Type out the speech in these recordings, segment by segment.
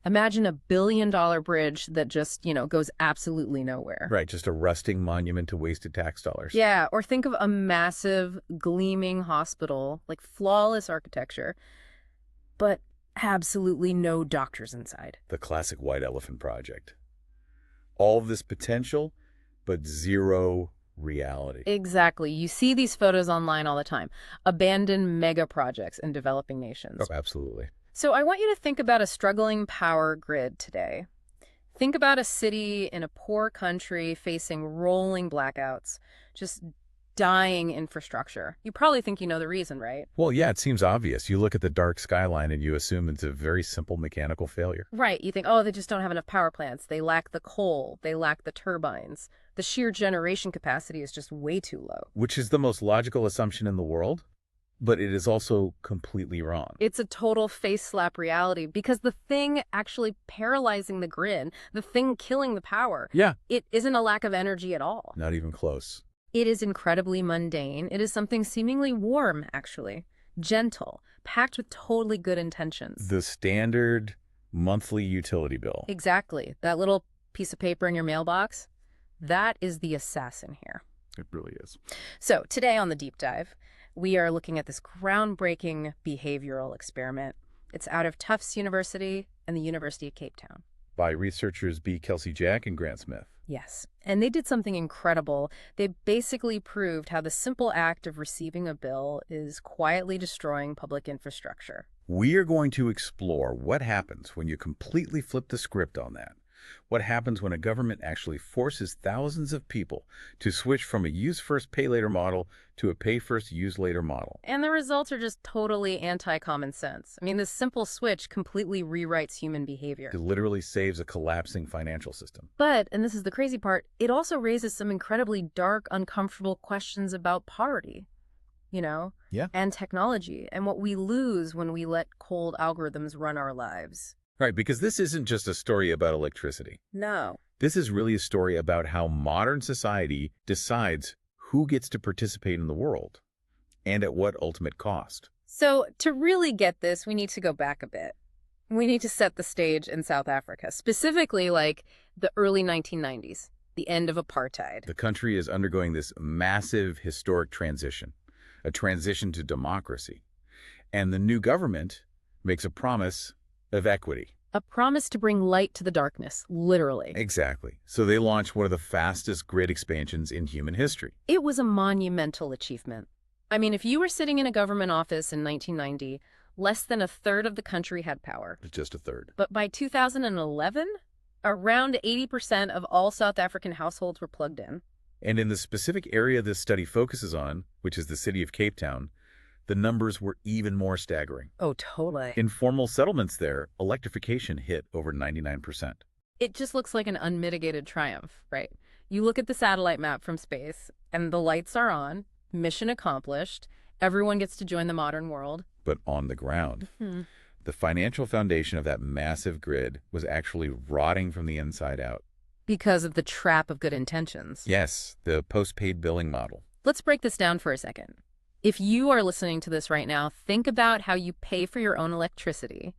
Imagine a billion-dollar bridge that just, goes absolutely nowhere. Right, just a rusting monument to wasted tax dollars. Yeah, or think of a massive, gleaming hospital, like flawless architecture, but absolutely no doctors inside. The classic white elephant project. All of this potential, but zero reality. Exactly. You see these photos online all the time. Abandoned mega projects in developing nations. Oh, absolutely. So I want you to think about a struggling power grid today. Think about a city in a poor country facing rolling blackouts, just dying infrastructure. You probably think you know the reason, right? Well, yeah, it seems obvious. You look at the dark skyline and you assume it's a very simple mechanical failure. Right. You think, oh, they just don't have enough power plants. They lack the coal. They lack the turbines. The sheer generation capacity is just way too low. Which is the most logical assumption in the world, but it is also completely wrong. It's a total face slap reality because the thing actually paralyzing the grid, the thing killing the power, Yeah. it isn't a lack of energy at all. Not even close. It is incredibly mundane. It is something seemingly warm, actually. Gentle, packed with totally good intentions. The standard monthly utility bill. Exactly. That little piece of paper in your mailbox, that is the assassin here. It really is. So today on the Deep Dive, we are looking at this groundbreaking behavioral experiment. It's out of Tufts University and the University of Cape Town. By researchers B. Kelsey Jack and Grant Smith. Yes. And they did something incredible. They basically proved how the simple act of receiving a bill is quietly destroying public infrastructure. We are going to explore what happens when you completely flip the script on that. What happens when a government actually forces thousands of people to switch from a use-first, pay-later model to a pay-first, use-later model. And the results are just totally anti-common sense. I mean, this simple switch completely rewrites human behavior. It literally saves a collapsing financial system. But, and this is the crazy part, it also raises some incredibly dark, uncomfortable questions about poverty, Yeah. and technology, and what we lose when we let cold algorithms run our lives. Right, because this isn't just a story about electricity. No. This is really a story about how modern society decides who gets to participate in the world and at what ultimate cost. So to really get this, we need to go back a bit. We need to set the stage in South Africa, specifically like the early 1990s, the end of apartheid. The country is undergoing this massive historic transition, a transition to democracy. And the new government makes a promise of equity. A promise to bring light to the darkness, literally. Exactly. So they launched one of the fastest grid expansions in human history. It was a monumental achievement. I mean, if you were sitting in a government office in 1990, less than a third of the country had power. Just a third. But by 2011, around 80% of all South African households were plugged in. And in the specific area this study focuses on, which is the city of Cape Town, the numbers were even more staggering. Oh, totally. In formal settlements there, electrification hit over 99%. It just looks like an unmitigated triumph, right? You look at the satellite map from space, and the lights are on, mission accomplished, everyone gets to join the modern world. But on the ground, the financial foundation of that massive grid was actually rotting from the inside out. Because of the trap of good intentions. Yes, the postpaid billing model. Let's break this down for a second. If you are listening to this right now, think about how you pay for your own electricity.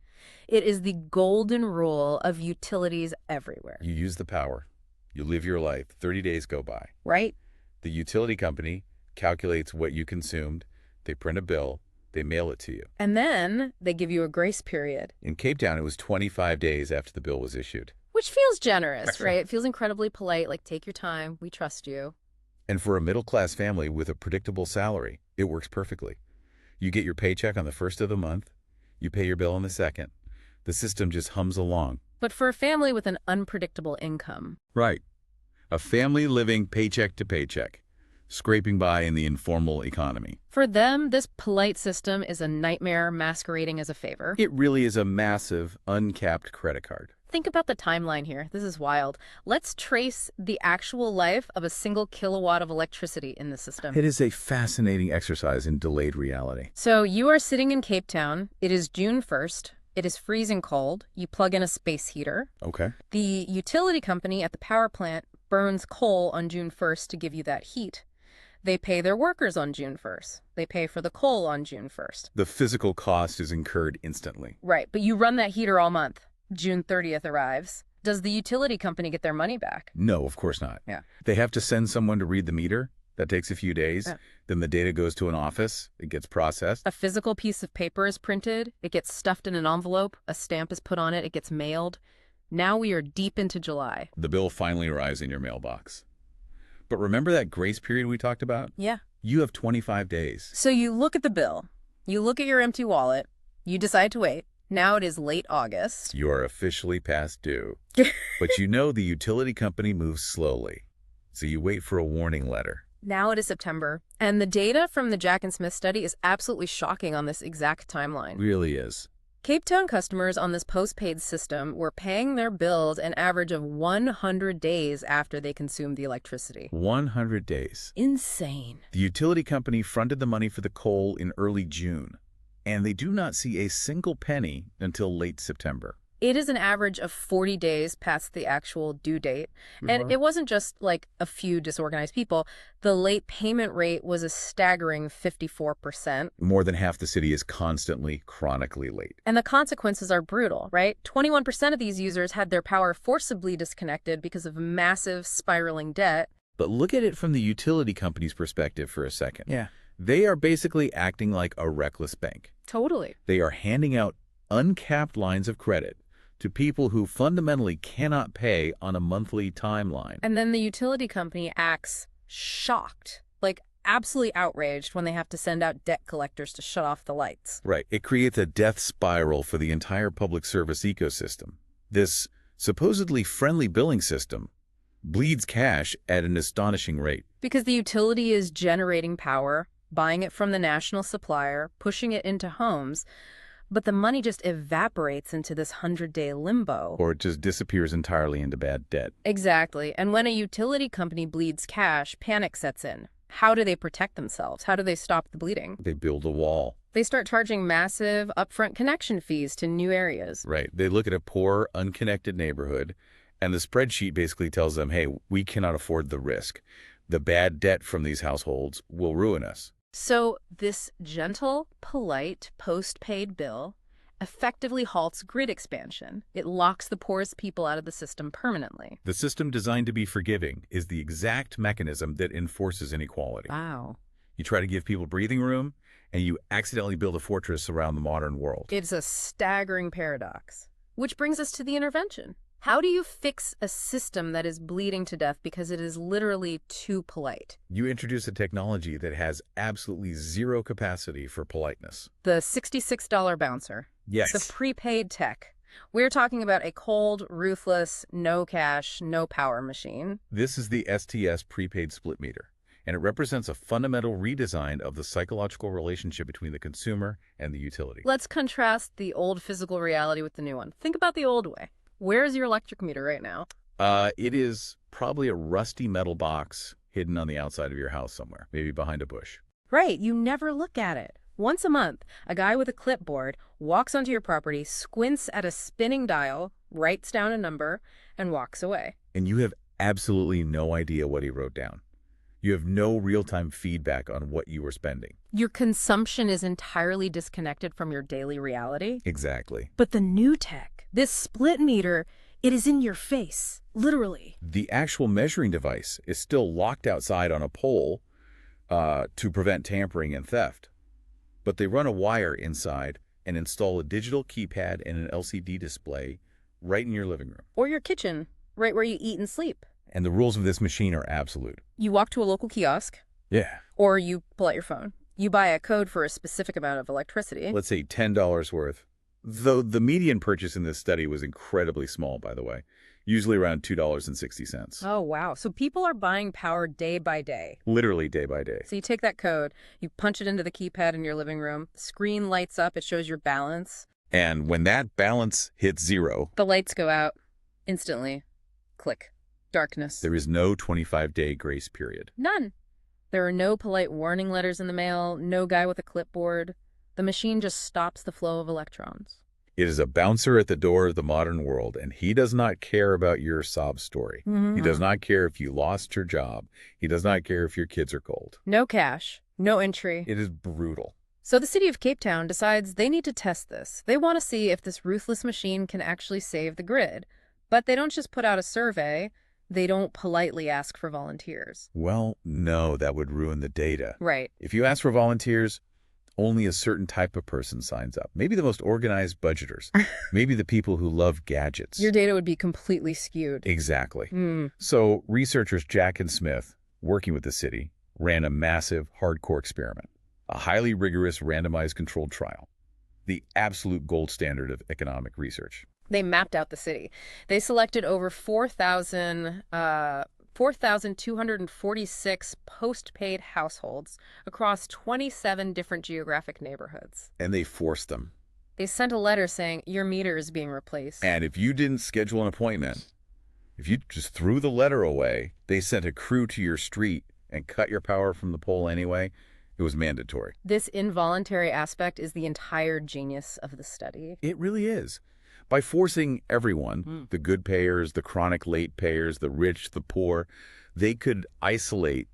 It is the golden rule of utilities everywhere. You use the power. You live your life. 30 days go by. Right? The utility company calculates what you consumed. They print a bill. They mail it to you. And then they give you a grace period. In Cape Town, it was 25 days after the bill was issued. Which feels generous, right? It feels incredibly polite, like take your time, we trust you. And for a middle-class family with a predictable salary, it works perfectly. You get your paycheck on the first of the month. You pay your bill on the second. The system just hums along. But for a family with an unpredictable income. Right. A family living paycheck to paycheck, scraping by in the informal economy. For them, this polite system is a nightmare masquerading as a favor. It really is a massive, uncapped credit card. Think about the timeline here. This is wild. Let's trace the actual life of a single kilowatt of electricity in the system. It is a fascinating exercise in delayed reality. So you are sitting in Cape Town. It is June 1st. It is freezing cold. You plug in a space heater. Okay. The utility company at the power plant burns coal on June 1st to give you that heat. They pay their workers on June 1st. They pay for the coal on June 1st. The physical cost is incurred instantly. Right, but you run that heater all month. June 30th arrives. Does the utility company get their money back? No, of course not. Yeah. They have to send someone to read the meter. That takes a few days. Yeah. Then the data goes to an office. It gets processed. A physical piece of paper is printed. It gets stuffed in an envelope. A stamp is put on it. It gets mailed. Now we are deep into July. The bill finally arrives in your mailbox. But remember that grace period we talked about? Yeah. You have 25 days. So you look at the bill. You look at your empty wallet. You decide to wait. Now it is late August. You are officially past due. But you know the utility company moves slowly. So you wait for a warning letter. Now it is September, and the data from the Jack and Smith study is absolutely shocking on this exact timeline. Really is. Cape Town customers on this postpaid system were paying their bills an average of 100 days after they consumed the electricity. 100 days. Insane. The utility company fronted the money for the coal in early June, and they do not see a single penny until late September. It is an average of 40 days past the actual due date. And it wasn't just like a few disorganized people. The late payment rate was a staggering 54%. More than half the city is constantly, chronically late. And the consequences are brutal, right? 21% of these users had their power forcibly disconnected because of massive spiraling debt. But look at it from the utility company's perspective for a second. Yeah. They are basically acting like a reckless bank. Totally. They are handing out uncapped lines of credit to people who fundamentally cannot pay on a monthly timeline. And then the utility company acts shocked, like absolutely outraged when they have to send out debt collectors to shut off the lights. Right. It creates a death spiral for the entire public service ecosystem. This supposedly friendly billing system bleeds cash at an astonishing rate. Because the utility is generating power, buying it from the national supplier, pushing it into homes, but the money just evaporates into this 100-day limbo. Or it just disappears entirely into bad debt. Exactly. And when a utility company bleeds cash, panic sets in. How do they protect themselves? How do they stop the bleeding? They build a wall. They start charging massive upfront connection fees to new areas. Right. They look at a poor, unconnected neighborhood, and the spreadsheet basically tells them, hey, we cannot afford the risk. The bad debt from these households will ruin us. So this gentle, polite, postpaid bill effectively halts grid expansion. It locks the poorest people out of the system permanently. The system designed to be forgiving is the exact mechanism that enforces inequality. Wow. You try to give people breathing room, and you accidentally build a fortress around the modern world. It's a staggering paradox. Which brings us to the intervention. How do you fix a system that is bleeding to death because it is literally too polite? You introduce a technology that has absolutely zero capacity for politeness. The $66 bouncer. Yes. The prepaid tech. We're talking about a cold, ruthless, no cash, no power machine. This is the STS prepaid split meter, and it represents a fundamental redesign of the psychological relationship between the consumer and the utility. Let's contrast the old physical reality with the new one. Think about the old way. Where is your electric meter right now? It is probably a rusty metal box hidden on the outside of your house somewhere, maybe behind a bush. Right, you never look at it. Once a month, a guy with a clipboard walks onto your property, squints at a spinning dial, writes down a number, and walks away. And you have absolutely no idea what he wrote down. You have no real-time feedback on what you were spending. Your consumption is entirely disconnected from your daily reality. Exactly. But the new tech, this split meter, it is in your face, literally. The actual measuring device is still locked outside on a pole to prevent tampering and theft. But they run a wire inside and install a digital keypad and an LCD display right in your living room. Or your kitchen, right where you eat and sleep. And the rules of this machine are absolute. You walk to a local kiosk. Yeah. Or you pull out your phone. You buy a code for a specific amount of electricity. Let's say $10 worth. Though the median purchase in this study was incredibly small, by the way, usually around $2.60. Oh, wow. So people are buying power day by day. Literally day by day. So you take that code, you punch it into the keypad in your living room, the screen lights up, it shows your balance. And when that balance hits zero, the lights go out instantly. Click. Darkness. There is no 25-day grace period. None. There are no polite warning letters in the mail, no guy with a clipboard. The machine just stops the flow of electrons. It is a bouncer at the door of the modern world, and he does not care about your sob story. Mm-hmm. He does not care if you lost your job. He does not care if your kids are cold. No cash, no entry. It is brutal. So the city of Cape Town decides they need to test this. They want to see if this ruthless machine can actually save the grid. But they don't just put out a survey, they don't politely ask for volunteers. Well, no, that would ruin the data. Right. If you ask for volunteers, only a certain type of person signs up. Maybe the most organized budgeters. Maybe the people who love gadgets. Your data would be completely skewed. Exactly. Hmm. So researchers Jack and Smith, working with the city, ran a massive, hardcore experiment. A highly rigorous randomized controlled trial. The absolute gold standard of economic research. They mapped out the city. They selected over 4,246 postpaid households across 27 different geographic neighborhoods. And they forced them. They sent a letter saying, your meter is being replaced. And if you didn't schedule an appointment, if you just threw the letter away, they sent a crew to your street and cut your power from the pole anyway. It was mandatory. This involuntary aspect is the entire genius of the study. It really is. By forcing everyone, the good payers, the chronic late payers, the rich, the poor, they could isolate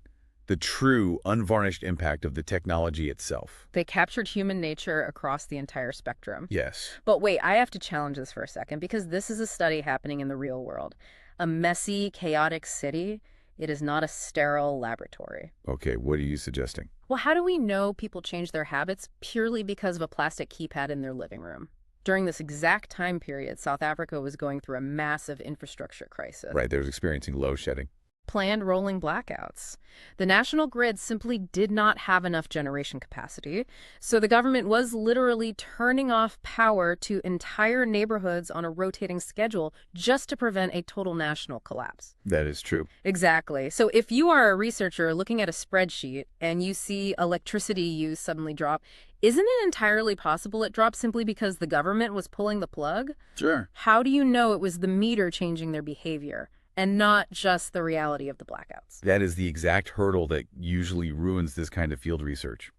the true, unvarnished impact of the technology itself. They captured human nature across the entire spectrum. Yes. But wait, I have to challenge this for a second because this is a study happening in the real world. A messy, chaotic city. It is not a sterile laboratory. Okay, what are you suggesting? Well, how do we know people change their habits purely because of a plastic keypad in their living room? During this exact time period, South Africa was going through a massive infrastructure crisis. Right, they was experiencing load shedding. Planned rolling blackouts. The national grid simply did not have enough generation capacity, so the government was literally turning off power to entire neighborhoods on a rotating schedule just to prevent a total national collapse. That is true. Exactly. So if you are a researcher looking at a spreadsheet and you see electricity use suddenly drop, isn't it entirely possible it dropped simply because the government was pulling the plug? Sure. How do you know it was the meter changing their behavior and not just the reality of the blackouts? That is the exact hurdle that usually ruins this kind of field research.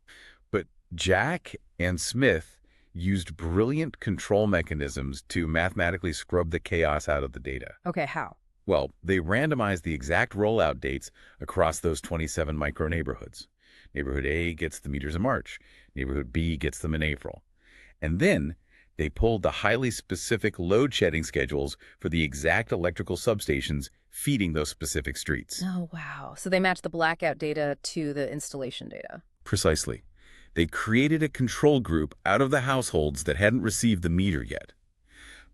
But Jack and Smith used brilliant control mechanisms to mathematically scrub the chaos out of the data. Okay, how? Well, they randomized the exact rollout dates across those 27 micro neighborhoods. Neighborhood A gets the meters in March. Neighborhood B gets them in April. And then they pulled the highly specific load shedding schedules for the exact electrical substations feeding those specific streets. Oh, wow. So they matched the blackout data to the installation data. Precisely. They created a control group out of the households that hadn't received the meter yet.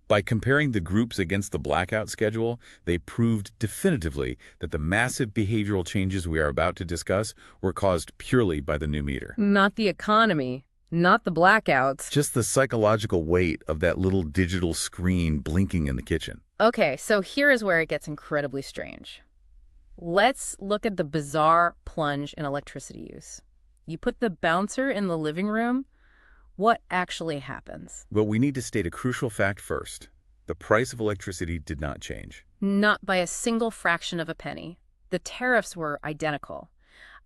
By comparing the groups against the blackout schedule, they proved definitively that the massive behavioral changes we are about to discuss were caused purely by the new meter. Not the economy, not the blackouts. Just the psychological weight of that little digital screen blinking in the kitchen. Okay, so here is where it gets incredibly strange. Let's look at the bizarre plunge in electricity use. You put the bouncer in the living room, what actually happens? Well, we need to state a crucial fact first. The price of electricity did not change. Not by a single fraction of a penny. The tariffs were identical.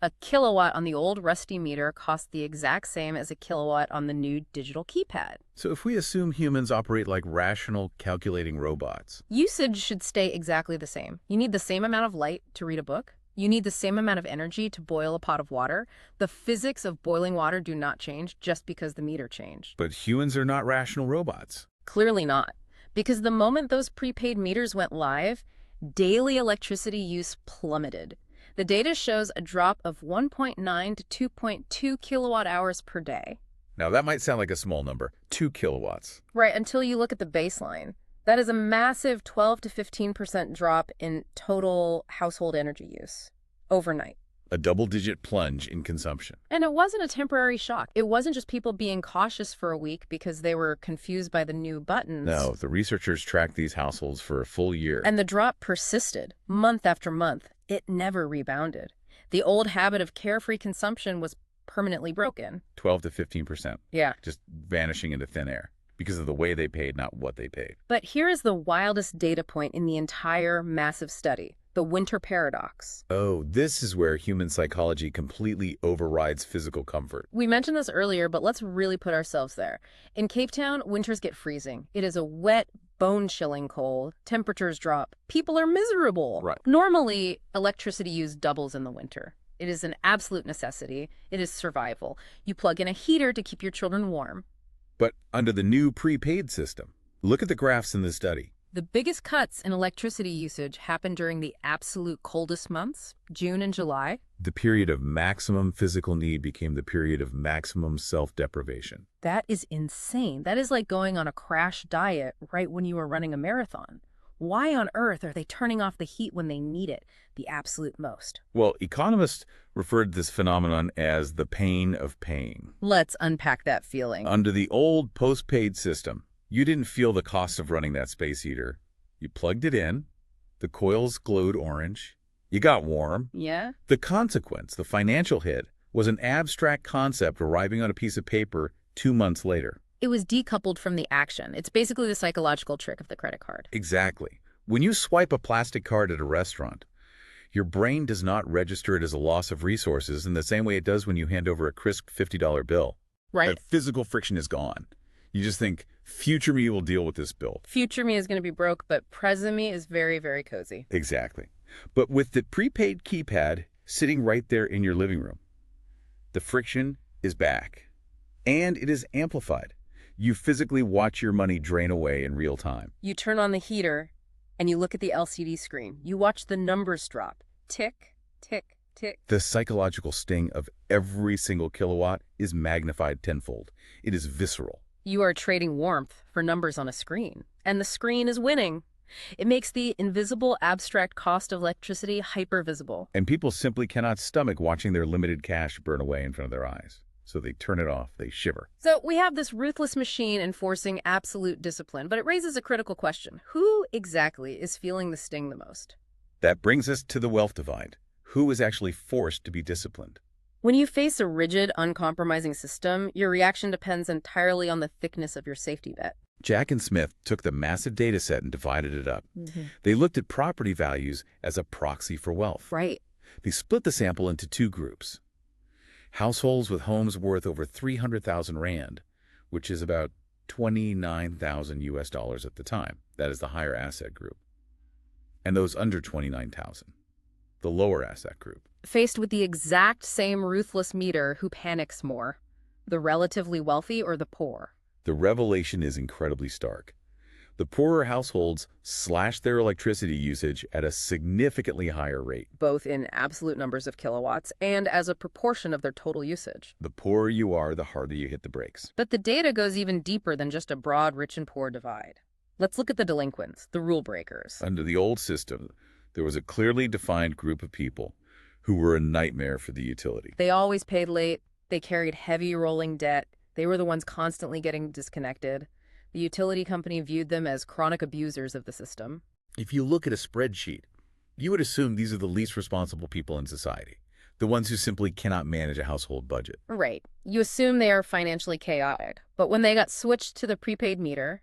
A kilowatt on the old rusty meter cost the exact same as a kilowatt on the new digital keypad. So if we assume humans operate like rational, calculating robots, Usage should stay exactly the same. You need the same amount of light to read a book. You need the same amount of energy to boil a pot of water. The physics of boiling water do not change just because the meter changed. but humans are not rational robots. Clearly not. Because the moment those prepaid meters went live, daily electricity use plummeted. The data shows a drop of 1.9 to 2.2 kilowatt hours per day. Now that might sound like a small number, 2 kilowatts. Right, until you look at the baseline. That is a massive 12 to 15% drop in total household energy use overnight. A double-digit plunge in consumption. And it wasn't a temporary shock. It wasn't just people being cautious for a week because they were confused by the new buttons. No, the researchers tracked these households for a full year. And the drop persisted, month after month. It never rebounded. The old habit of carefree consumption was permanently broken. 12 to 15%. Yeah. Just vanishing into thin air because of the way they paid, not what they paid. But here is the wildest data point in the entire massive study, the winter paradox. Oh, this is where human psychology completely overrides physical comfort. We mentioned this earlier, but let's really put ourselves there. In Cape Town, winters get freezing. It is a wet, bone-chilling cold. Temperatures drop. People are miserable. Right. Normally, electricity use doubles in the winter. It is an absolute necessity. It is survival. You plug in a heater to keep your children warm. But under the new prepaid system, look at the graphs in the study. The biggest cuts in electricity usage happen during the absolute coldest months, June and July. The period of maximum physical need became the period of maximum self-deprivation. That is insane. That is like going on a crash diet right when you are running a marathon. Why on earth are they turning off the heat when they need it the absolute most? Well, economists referred to this phenomenon as the pain of paying. Let's unpack that feeling. Under the old postpaid system, you didn't feel the cost of running that space heater. You plugged it in, the coils glowed orange, you got warm. Yeah? The consequence, the financial hit, was an abstract concept arriving on a piece of paper 2 months later. It was decoupled from the action. It's basically the psychological trick of the credit card. Exactly. When you swipe a plastic card at a restaurant, your brain does not register it as a loss of resources in the same way it does when you hand over a crisp $50 bill. Right. That physical friction is gone. You just think, future me will deal with this bill. Future me is going to be broke, but present me is very, very cozy. Exactly. But with the prepaid keypad sitting right there in your living room, the friction is back. And it is amplified. You physically watch your money drain away in real time. You turn on the heater and you look at the LCD screen. You watch the numbers drop. Tick, tick, tick. The psychological sting of every single kilowatt is magnified tenfold. It is visceral. You are trading warmth for numbers on a screen, and the screen is winning. It makes the invisible abstract cost of electricity hyper-visible. And people simply cannot stomach watching their limited cash burn away in front of their eyes. So they turn it off, they shiver. So we have this ruthless machine enforcing absolute discipline, but it raises a critical question. Who exactly is feeling the sting the most? That brings us to the wealth divide. Who is actually forced to be disciplined? When you face a rigid, uncompromising system, your reaction depends entirely on the thickness of your safety net. Jack and Smith took the massive data set and divided it up. They looked at property values as a proxy for wealth. Right. They split the sample into 2 groups. Households with homes worth over 300,000 Rand, which is about 29,000 US dollars at the time. That is the higher asset group. And those under 29,000, the lower asset group. Faced with the exact same ruthless meter, who panics more? The relatively wealthy or the poor? The revelation is incredibly stark. The poorer households slashed their electricity usage at a significantly higher rate. Both in absolute numbers of kilowatts and as a proportion of their total usage. The poorer you are, the harder you hit the brakes. But the data goes even deeper than just a broad rich and poor divide. Let's look at the delinquents, the rule breakers. Under the old system, there was a clearly defined group of people who were a nightmare for the utility. They always paid late. They carried heavy rolling debt. They were the ones constantly getting disconnected. The utility company viewed them as chronic abusers of the system. If you look at a spreadsheet, you would assume these are the least responsible people in society, the ones who simply cannot manage a household budget. Right. You assume they are financially chaotic. But when they got switched to the prepaid meter,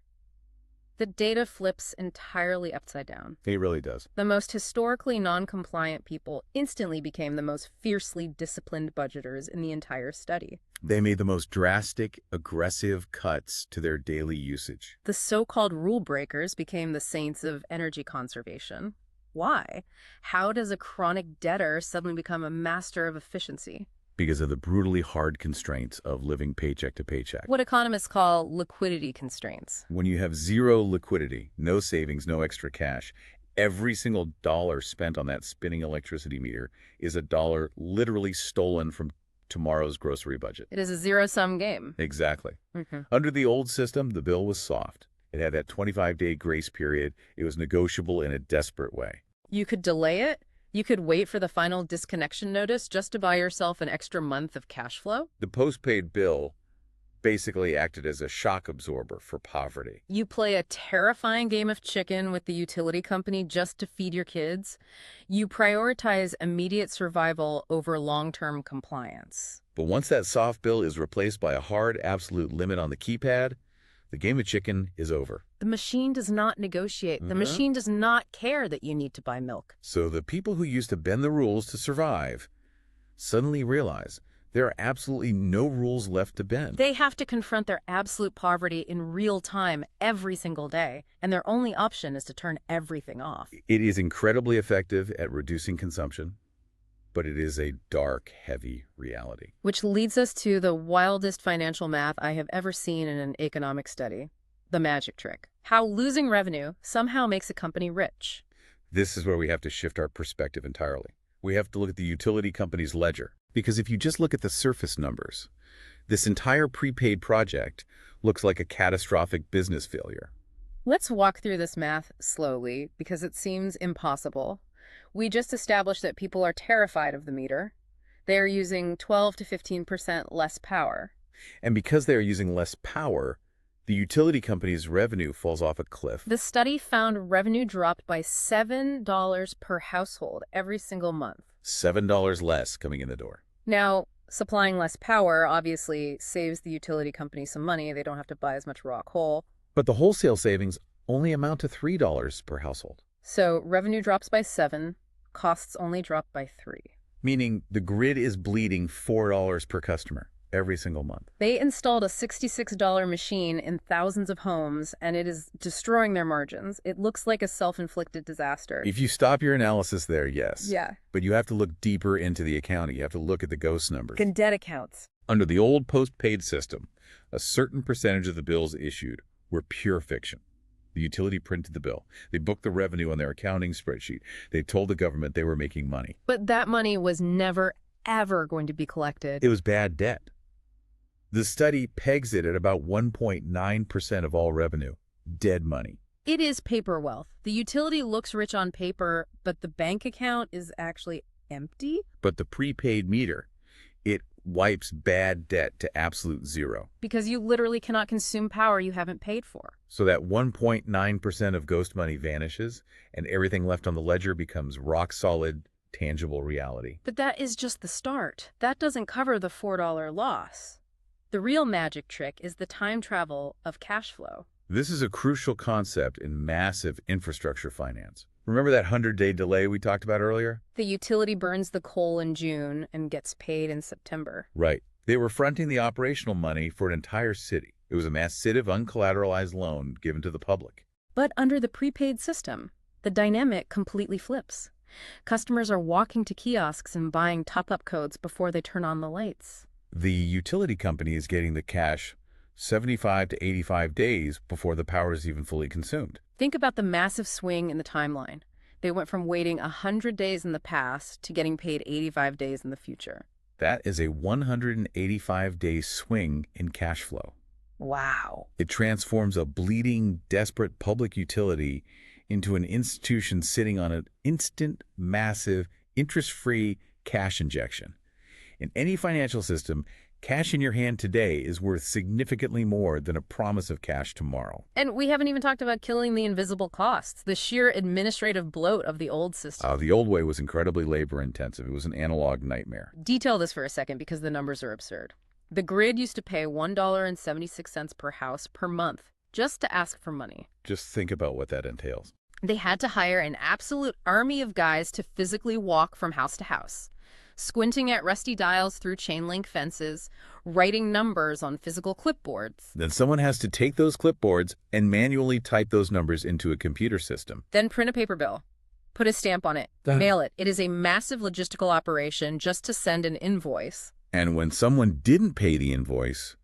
the data flips entirely upside down. It really does. The most historically non-compliant people instantly became the most fiercely disciplined budgeters in the entire study. They made the most drastic, aggressive cuts to their daily usage. The so-called rule breakers became the saints of energy conservation. Why? How does a chronic debtor suddenly become a master of efficiency? Because of the brutally hard constraints of living paycheck to paycheck. What economists call liquidity constraints. When you have zero liquidity, no savings, no extra cash, every single dollar spent on that spinning electricity meter is a dollar literally stolen from tomorrow's grocery budget. It is a zero-sum game. Exactly. Under the old system, the bill was soft. It had that 25-day grace period. It was negotiable in a desperate way. You could delay it. You could wait for the final disconnection notice just to buy yourself an extra month of cash flow. The postpaid bill basically acted as a shock absorber for poverty. You play a terrifying game of chicken with the utility company just to feed your kids. You prioritize immediate survival over long-term compliance. But once that soft bill is replaced by a hard absolute limit on the keypad, the game of chicken is over. The machine does not negotiate. The machine does not care that you need to buy milk. So the people who used to bend the rules to survive suddenly realize there are absolutely no rules left to bend. They have to confront their absolute poverty in real time every single day, and their only option is to turn everything off. It is incredibly effective at reducing consumption, but it is a dark, heavy reality. Which leads us to the wildest financial math I have ever seen in an economic study. The magic trick. How losing revenue somehow makes a company rich. This is where we have to shift our perspective entirely. We have to look at the utility company's ledger. Because if you just look at the surface numbers, this entire prepaid project looks like a catastrophic business failure. Let's walk through this math slowly because it seems impossible. We just established that people are terrified of the meter. They are using 12 to 15% less power. And because they are using less power, the utility company's revenue falls off a cliff. The study found revenue dropped by $7 per household every single month. $7 less coming in the door. Now, supplying less power obviously saves the utility company some money. They don't have to buy as much raw coal. But the wholesale savings only amount to $3 per household. So revenue drops by 7, costs only drop by 3. Meaning the grid is bleeding $4 per customer every single month. They installed a $66 machine in thousands of homes, and it is destroying their margins. It looks like a self-inflicted disaster. If you stop your analysis there, yes. Yeah. But you have to look deeper into the accounting. You have to look at the ghost numbers. Debt accounts. Under the old postpaid system, a certain percentage of the bills issued were pure fiction. The utility printed the bill. They booked the revenue on their accounting spreadsheet. They told the government they were making money. But that money was never, ever going to be collected. It was bad debt. The study pegs it at about 1.9% of all revenue. Dead money. It is paper wealth. The utility looks rich on paper, but the bank account is actually empty. But the prepaid meter, it wipes bad debt to absolute zero. Because you literally cannot consume power you haven't paid for. So that 1.9% of ghost money vanishes, and everything left on the ledger becomes rock-solid, tangible reality. But that is just the start. That doesn't cover the $4 loss. The real magic trick is the time travel of cash flow. This is a crucial concept in massive infrastructure finance. Remember that 100-day delay we talked about earlier? The utility burns the coal in June and gets paid in September. Right. They were fronting the operational money for an entire city. It was a massive uncollateralized loan given to the public. But under the prepaid system, the dynamic completely flips. Customers are walking to kiosks and buying top-up codes before they turn on the lights. The utility company is getting the cash 75 to 85 days before the power is even fully consumed. Think about the massive swing in the timeline. They went from waiting 100 days in the past to getting paid 85 days in the future. That is a 185-day swing in cash flow. Wow. It transforms a bleeding, desperate public utility into an institution sitting on an instant, massive, interest-free cash injection. In any financial system, cash in your hand today is worth significantly more than a promise of cash tomorrow. And we haven't even talked about killing the invisible costs, the sheer administrative bloat of the old system. The old way was incredibly labor-intensive. It was an analog nightmare. Detail this for a second because the numbers are absurd. The grid used to pay $1.76 per house per month just to ask for money. Just think about what that entails. They had to hire an absolute army of guys to physically walk from house to house, squinting at rusty dials through chain link fences, writing numbers on physical clipboards. Then someone has to take those clipboards and manually type those numbers into a computer system. Then print a paper bill, put a stamp on it, mail it. It is a massive logistical operation just to send an invoice. And when someone didn't pay the invoice,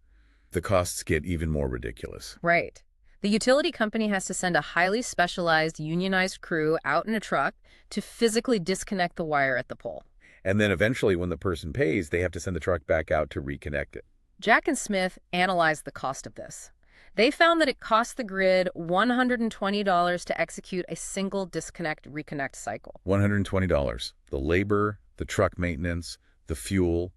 the costs get even more ridiculous. Right. The utility company has to send a highly specialized unionized crew out in a truck to physically disconnect the wire at the pole. And then eventually when the person pays, they have to send the truck back out to reconnect it. Jack and Smith analyzed the cost of this. They found that it cost the grid $120 to execute a single disconnect-reconnect cycle. $120. The labor, the truck maintenance, the fuel,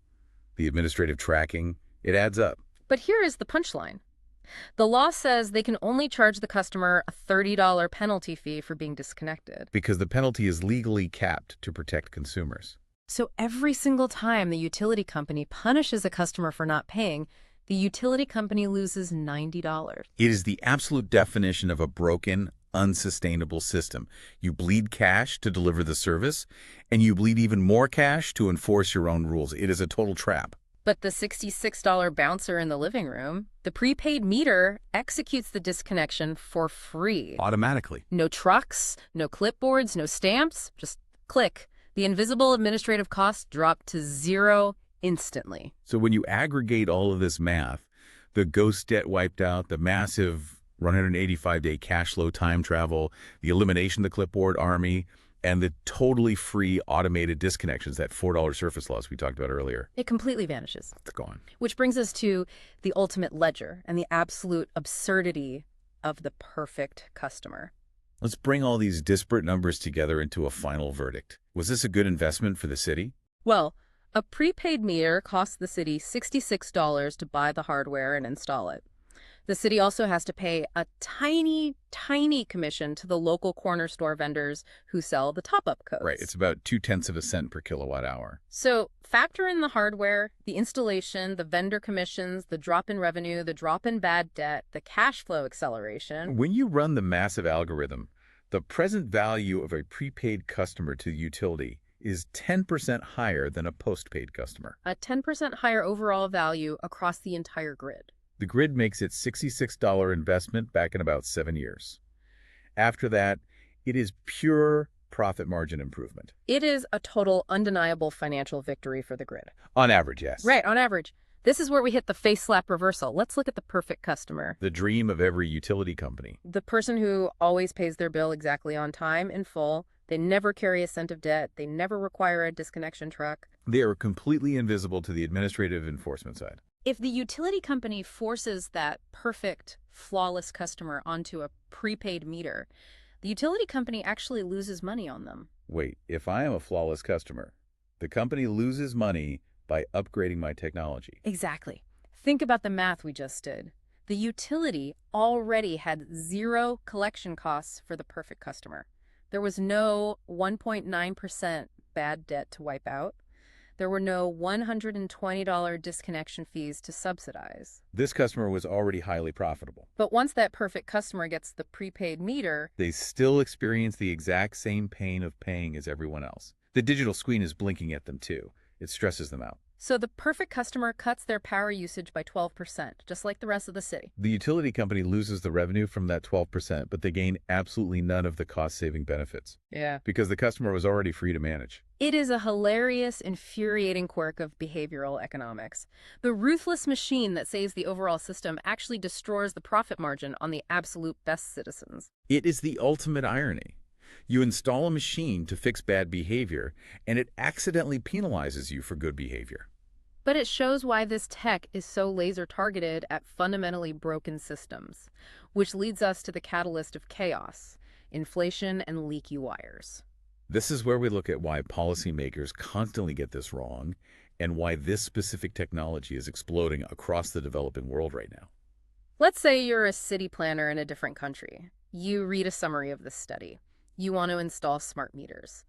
the administrative tracking, it adds up. But here is the punchline. The law says they can only charge the customer a $30 penalty fee for being disconnected. Because the penalty is legally capped to protect consumers. So every single time the utility company punishes a customer for not paying, the utility company loses $90. It is the absolute definition of a broken, unsustainable system. You bleed cash to deliver the service, and you bleed even more cash to enforce your own rules. It is a total trap. But the $66 bouncer in the living room, the prepaid meter executes the disconnection for free. Automatically. No trucks, no clipboards, no stamps, just click. The invisible administrative costs drop to zero instantly. So when you aggregate all of this math, the ghost debt wiped out, the massive 185-day cash flow time travel, the elimination of the clipboard army, and the totally free automated disconnections, that $4 surface loss we talked about earlier. It completely vanishes. It's gone. Which brings us to the ultimate ledger and the absolute absurdity of the perfect customer. Let's bring all these disparate numbers together into a final verdict. Was this a good investment for the city? Well, a prepaid meter costs the city $66 to buy the hardware and install it. The city also has to pay a tiny, tiny commission to the local corner store vendors who sell the top-up codes. Right, it's about 0.2 cents per kilowatt hour. So factor in the hardware, the installation, the vendor commissions, the drop in revenue, the drop in bad debt, the cash flow acceleration. When you run the massive algorithm, the present value of a prepaid customer to the utility is 10% higher than a postpaid customer. A 10% higher overall value across the entire grid. The grid makes its $66 investment back in about 7 years. After that, it is pure profit margin improvement. It is a total undeniable financial victory for the grid. On average, yes. Right, on average. This is where we hit the face slap reversal. Let's look at the perfect customer. The dream of every utility company. The person who always pays their bill exactly on time, in full. They never carry a cent of debt. They never require a disconnection truck. They are completely invisible to the administrative enforcement side. If the utility company forces that perfect, flawless customer onto a prepaid meter, the utility company actually loses money on them. Wait, if I am a flawless customer, the company loses money by upgrading my technology. Exactly. Think about the math we just did. The utility already had zero collection costs for the perfect customer. There was no 1.9% bad debt to wipe out. There were no $120 disconnection fees to subsidize. This customer was already highly profitable. But once that perfect customer gets the prepaid meter, they still experience the exact same pain of paying as everyone else. The digital screen is blinking at them too. It stresses them out. So the perfect customer cuts their power usage by 12%, just like the rest of the city. The utility company loses the revenue from that 12%, but they gain absolutely none of the cost-saving benefits. Yeah. Because the customer was already free to manage. It is a hilarious, infuriating quirk of behavioral economics. The ruthless machine that saves the overall system actually destroys the profit margin on the absolute best citizens. It is the ultimate irony. You install a machine to fix bad behavior, and it accidentally penalizes you for good behavior. But it shows why this tech is so laser-targeted at fundamentally broken systems, which leads us to the catalyst of chaos, inflation and leaky wires. This is where we look at why policymakers constantly get this wrong and why this specific technology is exploding across the developing world right now. Let's say you're a city planner in a different country. You read a summary of this study. You want to install smart meters.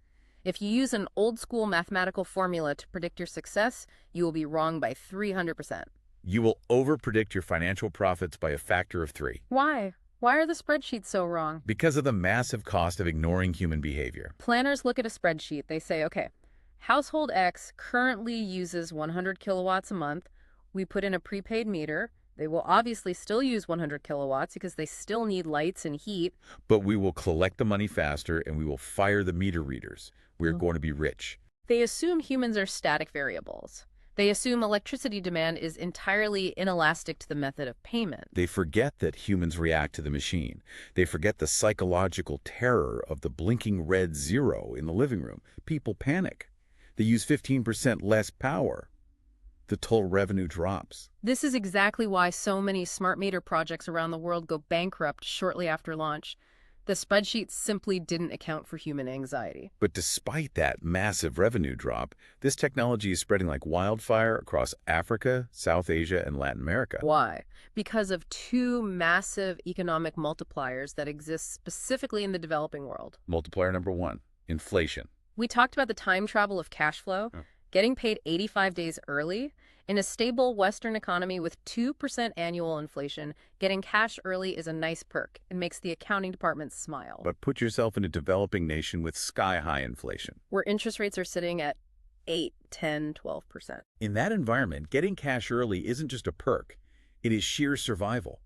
If you use an old-school mathematical formula to predict your success, you will be wrong by 300%. You will overpredict your financial profits by a factor of 3. Why? Why are the spreadsheets so wrong? Because of the massive cost of ignoring human behavior. Planners look at a spreadsheet. They say, okay, household X currently uses 100 kilowatts a month. We put in a prepaid meter. They will obviously still use 100 kilowatts because they still need lights and heat. But we will collect the money faster and we will fire the meter readers. We're going to be rich. They assume humans are static variables. They assume electricity demand is entirely inelastic to the method of payment. They forget that humans react to the machine. They forget the psychological terror of the blinking red zero in the living room. People panic. They use 15% less power. The total revenue drops. This is exactly why so many smart meter projects around the world go bankrupt shortly after launch. The spreadsheets simply didn't account for human anxiety. But despite that massive revenue drop, this technology is spreading like wildfire across Africa, South Asia, and Latin America. Why? Because of two massive economic multipliers that exist specifically in the developing world. Multiplier number 1, inflation. We talked about the time travel of cash flow. Getting paid 85 days early. In a stable Western economy with 2% annual inflation, getting cash early is a nice perk. It makes the accounting department smile. But put yourself in a developing nation with sky-high inflation, where interest rates are sitting at 8, 10, 12%. In that environment, getting cash early isn't just a perk. It is sheer survival.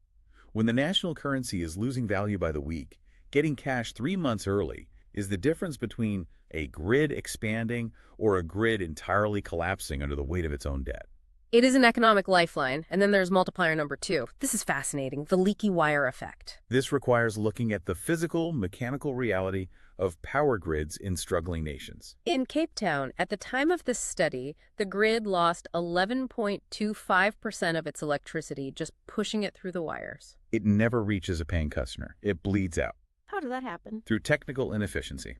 When the national currency is losing value by the week, getting cash 3 months early is the difference between a grid expanding or a grid entirely collapsing under the weight of its own debt. It is an economic lifeline, and then there's multiplier number two. This is fascinating, the leaky wire effect. This requires looking at the physical, mechanical reality of power grids in struggling nations. In Cape Town, at the time of this study, the grid lost 11.25% of its electricity just pushing it through the wires. It never reaches a paying customer. It bleeds out How did that happen? through technical inefficiency.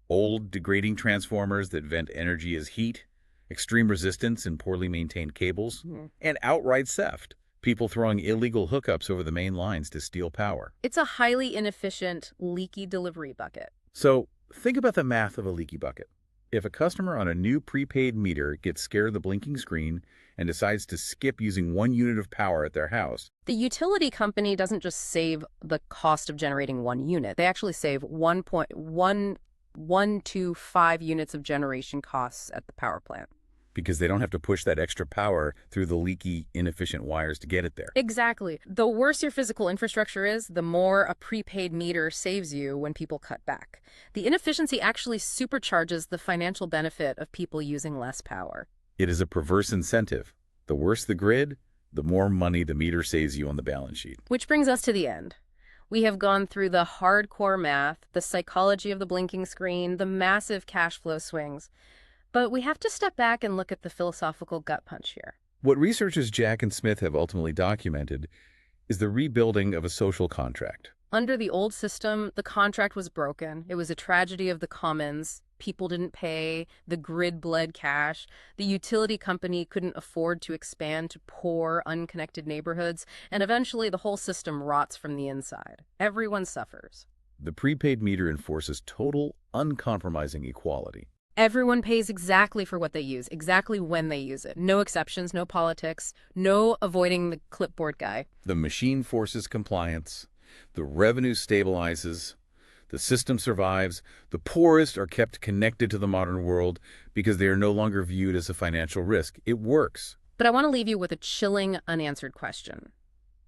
Old, degrading transformers that vent energy as heat, extreme resistance in poorly maintained cables, and outright theft. People throwing illegal hookups over the main lines to steal power. It's a highly inefficient, leaky delivery bucket. So think about the math of a leaky bucket. If a customer on a new prepaid meter gets scared of the blinking screen and decides to skip using 1 unit of power at their house, The utility company doesn't just save the cost of generating 1 unit. They actually save 1.1125 units of generation costs at the power plant. because they don't have to push that extra power through the leaky, inefficient wires to get it there. Exactly. The worse your physical infrastructure is, the more a prepaid meter saves you when people cut back. The inefficiency actually supercharges the financial benefit of people using less power. It is a perverse incentive. The worse the grid, the more money the meter saves you on the balance sheet. Which brings us to the end. We have gone through the hardcore math, the psychology of the blinking screen, the massive cash flow swings. But we have to step back and look at the philosophical gut punch here. What researchers Jack and Smith have ultimately documented is the rebuilding of a social contract. Under the old system, the contract was broken. It was a tragedy of the commons. People didn't pay. The grid bled cash. The utility company couldn't afford to expand to poor, unconnected neighborhoods. And eventually, the whole system rots from the inside. Everyone suffers. The prepaid meter enforces total, uncompromising equality. Everyone pays exactly for what they use, exactly when they use it. No exceptions, no politics, no avoiding the clipboard guy. The machine forces compliance. The revenue stabilizes. The system survives. The poorest are kept connected to the modern world because they are no longer viewed as a financial risk. It works. But I want to leave you with a chilling, unanswered question.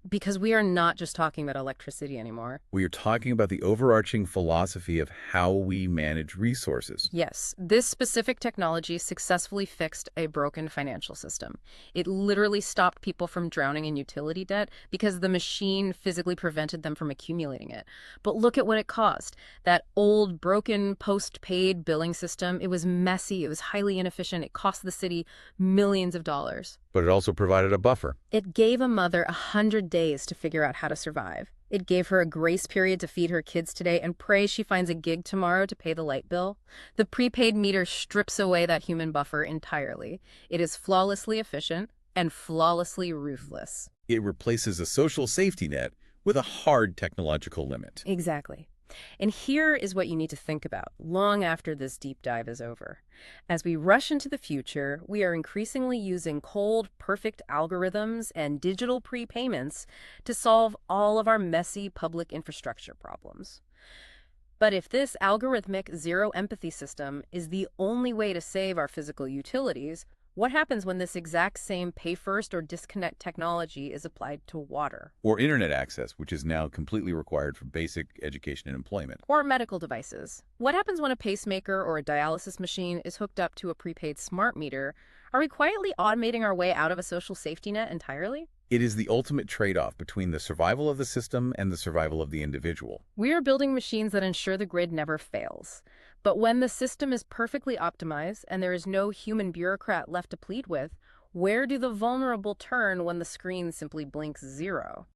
Because we are not just talking about electricity anymore. We are talking about the overarching philosophy of how we manage resources. Yes, this specific technology successfully fixed a broken financial system. It literally stopped people from drowning in utility debt because the machine physically prevented them from accumulating it. But look at what it caused. That old, broken, postpaid billing system, it was messy, it was highly inefficient, it cost the city millions of dollars. But it also provided a buffer. It gave a mother 100 days to figure out how to survive. It gave her a grace period to feed her kids today and pray she finds a gig tomorrow to pay the light bill. The prepaid meter strips away that human buffer entirely. It is flawlessly efficient and flawlessly ruthless. It replaces a social safety net with a hard technological limit. Exactly. And here is what you need to think about long after this deep dive is over. As we rush into the future, we are increasingly using cold, perfect algorithms and digital prepayments to solve all of our messy public infrastructure problems. But if this algorithmic zero-empathy system is the only way to save our physical utilities, what happens when this exact same pay-first or disconnect technology is applied to water? Or internet access, which is now completely required for basic education and employment. Or medical devices. What happens when a pacemaker or a dialysis machine is hooked up to a prepaid smart meter? Are we quietly automating our way out of a social safety net entirely? It is the ultimate trade-off between the survival of the system and the survival of the individual. We are building machines that ensure the grid never fails. But when the system is perfectly optimized and there is no human bureaucrat left to plead with, where do the vulnerable turn when the screen simply blinks zero?